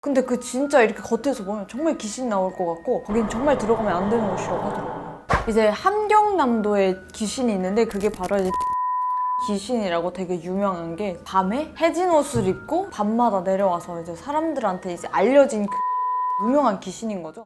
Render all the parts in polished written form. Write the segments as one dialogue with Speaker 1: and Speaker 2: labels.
Speaker 1: 근데 그 진짜 이렇게 겉에서 보면 정말 귀신 나올 것 같고 거긴 정말 들어가면 안 되는 곳이라고 하더라고요. 이제 함경남도에 귀신이 있는데 그게 바로 이제 귀신이라고 되게 유명한 게 밤에 해진 옷을 입고 밤마다 내려와서 이제 사람들한테 이제 알려진 그 유명한 귀신인 거죠.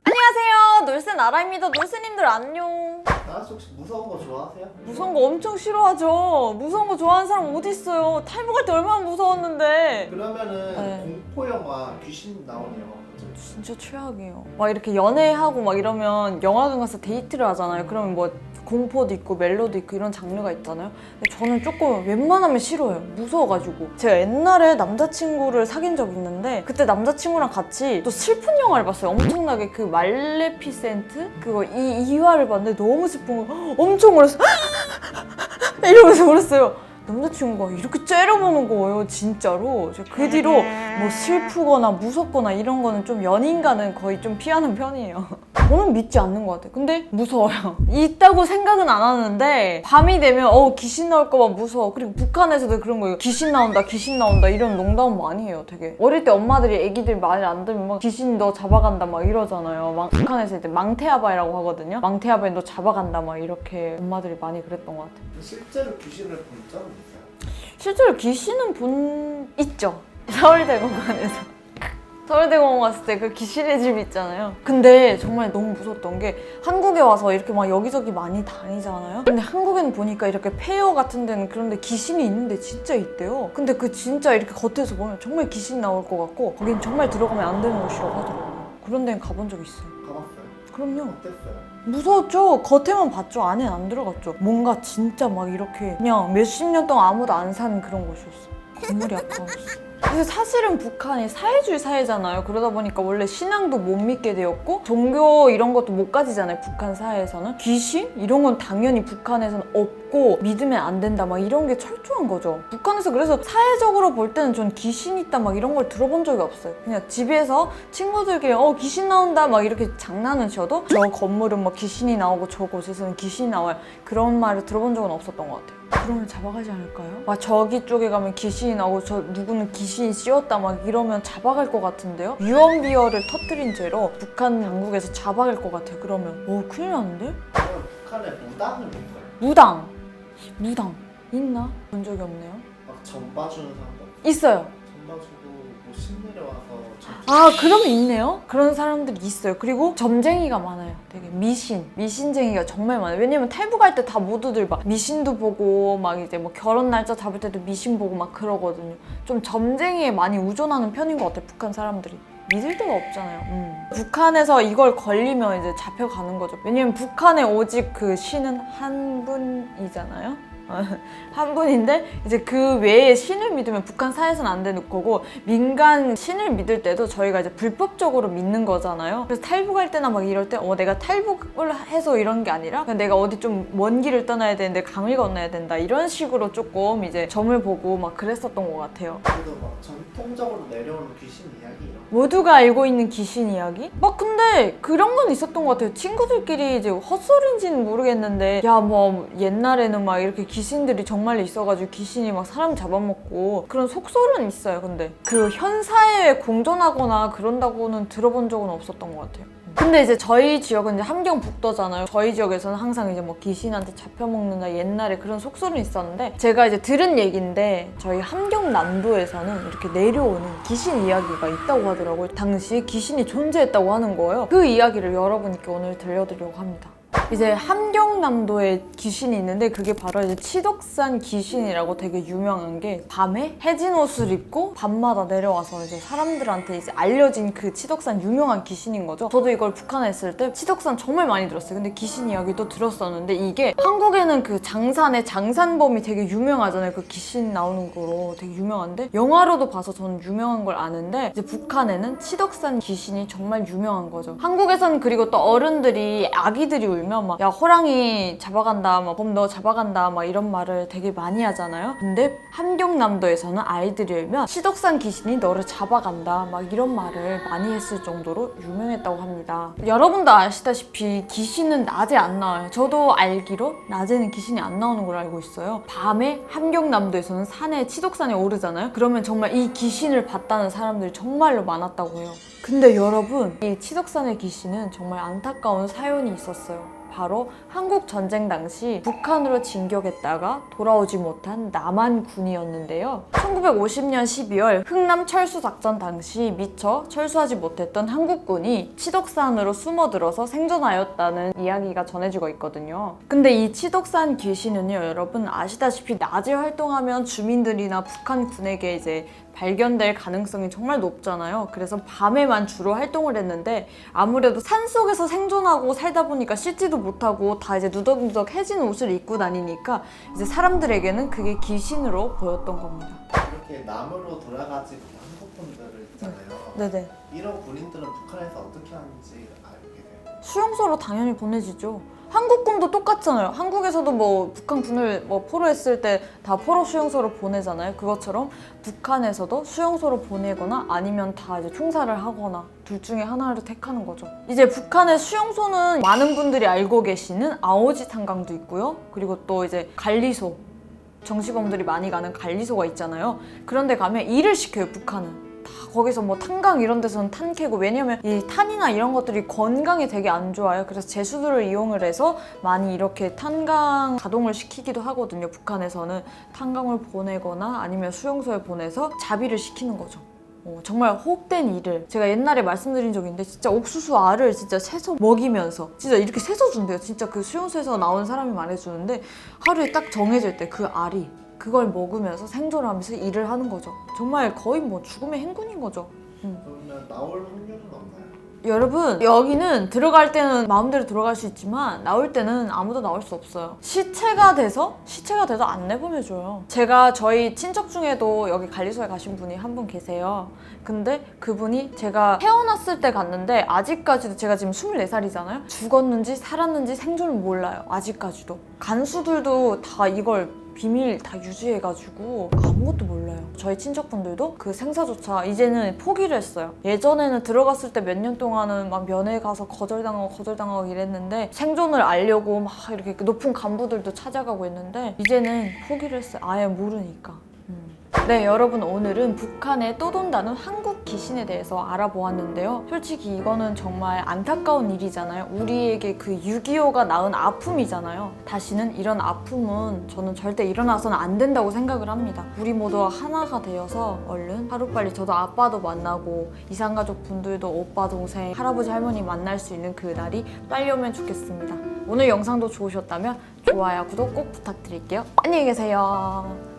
Speaker 1: 안녕하세요, 놀센아라입니다. 놀센님들 안녕.
Speaker 2: 나같이 혹시 무서운 거 좋아하세요?
Speaker 1: 무서운 거 엄청 싫어하죠. 무서운 거 좋아하는 사람 어디 있어요? 탈북할 때 얼마나 무서웠는데.
Speaker 2: 그러면은
Speaker 1: 네.
Speaker 2: 공포 영화 귀신 나오는 영화 좀
Speaker 1: 진짜 최악이에요. 막 이렇게 연애하고 막 이러면 영화관 가서 데이트를 하잖아요. 그러면 뭐 공포도 있고 멜로도 있고 이런 장르가 있잖아요. 근데 저는 조금 웬만하면 싫어요. 무서워가지고. 제가 옛날에 남자친구를 사귄 적이 있는데 그때 남자친구랑 같이 또 슬픈 영화를 봤어요. 엄청나게 그 말레피센트? 그거 2화를 봤는데 너무 슬픈 거 엄청 울었어요. 이러면서 울었어요. 남자친구가 이렇게 째려보는 거예요, 진짜로. 제가 그 뒤로 뭐 슬프거나 무섭거나 이런 거는 좀 연인과는 거의 좀 피하는 편이에요. 저는 믿지 않는 것 같아요. 근데 무서워요. 있다고 생각은 안 하는데 밤이 되면 귀신 나올까 봐 무서워. 그리고 북한에서도 그런 거예요. 귀신 나온다, 귀신 나온다 이런 농담 많이 해요, 되게. 어릴 때 엄마들이 애기들 말 안 들으면 막 귀신 너 잡아간다 막 이러잖아요. 북한에서 이제 망태아바이라고 하거든요. 망태아바이 너 잡아간다 막 이렇게 엄마들이 많이 그랬던 것 같아요.
Speaker 2: 실제로 귀신을 본 적은 있어요?
Speaker 1: 실제로 귀신은 있죠. 서울대공원에서. 서울대공원 갔을 때 그 귀신의 집 있잖아요. 근데 정말 너무 무서웠던 게 한국에 와서 이렇게 막 여기저기 많이 다니잖아요. 근데 한국에는 보니까 이렇게 폐허 같은 데는 그런데 귀신이 있는데 진짜 있대요. 근데 그 진짜 이렇게 겉에서 보면 정말 귀신 나올 것 같고 거긴 정말 들어가면 안 되는 곳이라고 하더라고요. 그런 데는 가본 적 있어요.
Speaker 2: 가봤어요?
Speaker 1: 그럼요.
Speaker 2: 어땠어요?
Speaker 1: 무서웠죠. 겉에만 봤죠. 안에는 안 들어갔죠. 뭔가 진짜 막 이렇게 그냥 몇십 년 동안 아무도 안 사는 그런 곳이었어. 건물이 아까웠어. 근데 사실은 북한이 사회주의 사회잖아요. 그러다 보니까 원래 신앙도 못 믿게 되었고 종교 이런 것도 못 가지잖아요. 북한 사회에서는. 귀신? 이런 건 당연히 북한에서는 없고 믿으면 안 된다 막 이런 게 철저한 거죠. 북한에서 그래서 사회적으로 볼 때는 전 귀신 있다 막 이런 걸 들어본 적이 없어요. 그냥 집에서 친구들끼리 귀신 나온다 막 이렇게 장난은 쳐도 저 건물은 뭐 귀신이 나오고 저 곳에서는 귀신이 나와요. 그런 말을 들어본 적은 없었던 것 같아요. 그러면 잡아가지 않을까요? 막 저기 쪽에 가면 귀신이 나오고 저 누구는 귀신이 씌웠다 막 이러면 잡아갈 것 같은데요? 유언비어를 터뜨린 죄로 북한 당국에서 잡아갈 것 같아요. 그러면 큰일 나는데?
Speaker 2: 그러면 북한에 무당은 있어요?
Speaker 1: 무당 있나? 본 적이 없네요.
Speaker 2: 막 전 봐주는 사람도
Speaker 1: 있어요.
Speaker 2: 전 봐주고 뭐 신내려와서
Speaker 1: 그러면 있네요? 그런 사람들이 있어요. 그리고 점쟁이가 많아요. 되게 미신쟁이가 정말 많아요. 왜냐면 탈북할 때 다 모두들 막 미신도 보고 막 이제 뭐 결혼 날짜 잡을 때도 미신 보고 막 그러거든요. 좀 점쟁이에 많이 우존하는 편인 것 같아요, 북한 사람들이. 믿을 데가 없잖아요. 북한에서 이걸 걸리면 이제 잡혀가는 거죠. 왜냐면 북한에 오직 그 신은 한 분이잖아요. 한 분인데 이제 그 외에 신을 믿으면 북한 사회에서는 안 되는 거고 민간 신을 믿을 때도 저희가 이제 불법적으로 믿는 거잖아요. 그래서 탈북할 때나 막 이럴 때 내가 탈북을 해서 이런 게 아니라 그냥 내가 어디 좀 먼 길을 떠나야 되는데 강을 건너야 된다 이런 식으로 조금 이제 점을 보고 막 그랬었던 것 같아요.
Speaker 2: 그래도 막 전통적으로 내려오는 귀신 이야기 이런 거
Speaker 1: 모두가 알고 있는 귀신 이야기? 막 근데 그런 건 있었던 것 같아요. 친구들끼리 이제 헛소리인지는 모르겠는데 야 뭐 옛날에는 막 이렇게 귀신들이 정말 있어가지고 귀신이 막 사람 잡아먹고 그런 속설은 있어요. 근데 그 현사에 공존하거나 그런다고는 들어본 적은 없었던 것 같아요. 근데 이제 저희 지역은 이제 함경북도잖아요. 저희 지역에서는 항상 이제 뭐 귀신한테 잡혀먹는다 옛날에 그런 속설은 있었는데 제가 이제 들은 얘기인데 저희 함경남도에서는 이렇게 내려오는 귀신 이야기가 있다고 하더라고요. 당시 귀신이 존재했다고 하는 거예요. 그 이야기를 여러분께 오늘 들려드리려고 합니다. 이제 함경남도에 귀신이 있는데 그게 바로 이제 치덕산 귀신이라고 되게 유명한 게 밤에 해진 옷을 입고 밤마다 내려와서 이제 사람들한테 이제 알려진 그 치덕산 유명한 귀신인 거죠. 저도 이걸 북한에 있을 때 치덕산 정말 많이 들었어요. 근데 귀신 이야기도 들었었는데 이게 한국에는 그 장산의 장산범이 되게 유명하잖아요. 그 귀신 나오는 거로 되게 유명한데 영화로도 봐서 저는 유명한 걸 아는데 이제 북한에는 치덕산 귀신이 정말 유명한 거죠. 한국에서는 그리고 또 어른들이 아기들이 울면 보면 막 야 호랑이 잡아간다, 막 범 너 잡아간다, 막 이런 말을 되게 많이 하잖아요. 근데 함경남도에서는 아이들이 울면 시덕산 귀신이 너를 잡아간다, 막 이런 말을 많이 했을 정도로 유명했다고 합니다. 여러분도 아시다시피 귀신은 낮에 안 나와요. 저도 알기로 낮에는 귀신이 안 나오는 걸 알고 있어요. 밤에 함경남도에서는 산에 치덕산에 오르잖아요. 그러면 정말 이 귀신을 봤다는 사람들이 정말로 많았다고 해요. 근데 여러분, 이 치덕산의 귀신은 정말 안타까운 사연이 있었어요. 바로 한국 전쟁 당시 북한으로 진격했다가 돌아오지 못한 남한군이었는데요. 1950년 12월 흥남 철수 작전 당시 미처 철수하지 못했던 한국군이 치덕산으로 숨어들어서 생존하였다는 이야기가 전해지고 있거든요. 근데 이 치덕산 귀신은요, 여러분 아시다시피 낮에 활동하면 주민들이나 북한군에게 이제 발견될 가능성이 정말 높잖아요. 그래서 밤에만 주로 활동을 했는데 아무래도 산속에서 생존하고 살다 보니까 씻지도 못하고 다 이제 누덕누덕 해진 옷을 입고 다니니까 이제 사람들에게는 그게 귀신으로 보였던 겁니다.
Speaker 2: 이렇게 남으로 돌아가지고 한국 분들을 있잖아요.
Speaker 1: 네네.
Speaker 2: 이런 군인들은 북한에서 어떻게 하는지 알게 돼요.
Speaker 1: 수용소로 당연히 보내지죠. 한국군도 똑같잖아요. 한국에서도 뭐 북한군을 뭐 포로했을 때 다 포로 수용소로 보내잖아요. 그것처럼 북한에서도 수용소로 보내거나 아니면 다 이제 총살을 하거나 둘 중에 하나를 택하는 거죠. 이제 북한의 수용소는 많은 분들이 알고 계시는 아오지 탄강도 있고요. 그리고 또 이제 관리소, 정치범들이 많이 가는 관리소가 있잖아요. 그런데 가면 일을 시켜요, 북한은. 다 거기서 뭐 탄강 이런 데서는 탄 캐고, 왜냐면 이 탄이나 이런 것들이 건강에 되게 안 좋아요. 그래서 제수들을 이용을 해서 많이 이렇게 탄강 가동을 시키기도 하거든요. 북한에서는 탄강을 보내거나 아니면 수용소에 보내서 자비를 시키는 거죠. 정말 호흡된 일을, 제가 옛날에 말씀드린 적이 있는데 진짜 옥수수 알을 진짜 세서 먹이면서 진짜 이렇게 세서 준대요. 진짜 그 수용소에서 나온 사람이 말해주는데 하루에 딱 정해질 때 그 알이 그걸 먹으면서 생존하면서 일을 하는 거죠. 정말 거의 뭐 죽음의 행군인 거죠.
Speaker 2: 그러면 나올 확률은 없나요?
Speaker 1: 여러분, 여기는 들어갈 때는 마음대로 들어갈 수 있지만 나올 때는 아무도 나올 수 없어요. 시체가 돼서 안 내보내줘요. 제가 저희 친척 중에도 여기 관리소에 가신 분이 한 분 계세요. 근데 그분이 제가 태어났을 때 갔는데 아직까지도, 제가 지금 24살이잖아요. 죽었는지 살았는지 생존을 몰라요. 아직까지도. 간수들도 다 이걸 비밀 다 유지해가지고 아무것도 몰라요. 저희 친척분들도 그 생사조차 이제는 포기를 했어요. 예전에는 들어갔을 때 몇 년 동안은 막 면회 가서 거절당하고 이랬는데 생존을 알려고 막 이렇게 높은 간부들도 찾아가고 했는데 이제는 포기를 했어요. 아예 모르니까. 네, 여러분, 오늘은 북한에 떠돈다는 한국 귀신에 대해서 알아보았는데요. 솔직히 이거는 정말 안타까운 일이잖아요. 우리에게 그 6.25가 낳은 아픔이잖아요. 다시는 이런 아픔은 저는 절대 일어나서는 안 된다고 생각을 합니다. 우리 모두가 하나가 되어서 얼른 하루빨리 저도 아빠도 만나고 이산가족 분들도 오빠, 동생, 할아버지, 할머니 만날 수 있는 그 날이 빨리 오면 좋겠습니다. 오늘 영상도 좋으셨다면 좋아요, 구독 꼭 부탁드릴게요. 안녕히 계세요.